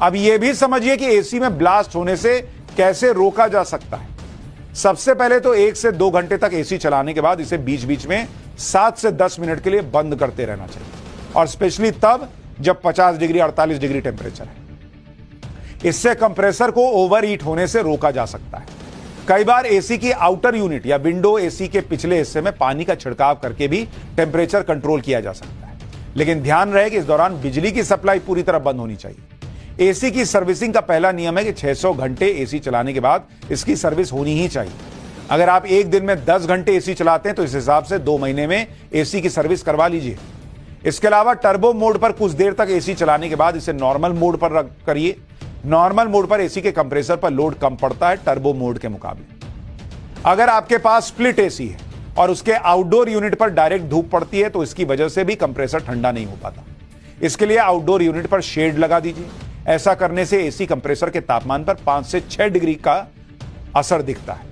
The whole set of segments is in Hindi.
अब यह भी समझिए कि एसी में ब्लास्ट होने से कैसे रोका जा सकता है। सबसे पहले तो 1 से 2 घंटे तक एसी चलाने के बाद इसे बीच बीच में 7 से 10 मिनट के लिए बंद करते रहना चाहिए, और स्पेशली तब जब 50 डिग्री 48 डिग्री टेम्परेचर है। इससे कंप्रेसर को ओवर हीट होने से रोका जा सकता है। कई बार एसी की आउटर यूनिट या विंडो एसी के पिछले हिस्से में पानी का छिड़काव करके भी टेम्परेचर कंट्रोल किया जा सकता है, लेकिन ध्यान रहे कि इस दौरान बिजली की सप्लाई पूरी तरह बंद होनी चाहिए। एसी की सर्विसिंग का पहला नियम है कि 600 घंटे एसी चलाने के बाद इसकी सर्विस होनी ही चाहिए। अगर आप एक दिन में 10 घंटे एसी चलाते हैं तो इस हिसाब से 2 महीने में एसी की सर्विस करवा लीजिए। इसके अलावा टर्बो मोड पर कुछ देर तक एसी चलाने के बाद इसे नॉर्मल मोड पर करिए। नॉर्मल मोड पर एसी के कंप्रेसर पर लोड कम पड़ता है टर्बो मोड के मुकाबले। अगर आपके पास स्प्लिट एसी है और उसके आउटडोर यूनिट पर डायरेक्ट धूप पड़ती है तो इसकी वजह से भी कंप्रेसर ठंडा नहीं हो पाता। इसके लिए आउटडोर यूनिट पर शेड लगा दीजिए। ऐसा करने से एसी कंप्रेसर के तापमान पर 5 से 6 डिग्री का असर दिखता है।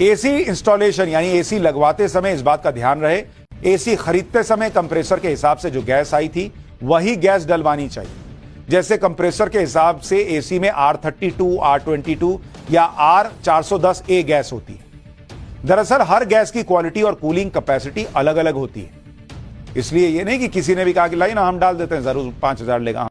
एसी इंस्टॉलेशन यानी एसी लगवाते समय इस बात का ध्यान रहे, एसी खरीदते समय कंप्रेसर के हिसाब से जो गैस आई थी वही गैस डलवानी चाहिए। जैसे कंप्रेसर के हिसाब से एसी में R32, R22 या R410A गैस होती है। दरअसल हर गैस की क्वालिटी और कूलिंग कैपेसिटी अलग अलग होती है, इसलिए यह नहीं कि किसी ने भी कहा कि लाई ना हम डाल देते हैं, जरूर 5000 लेगा।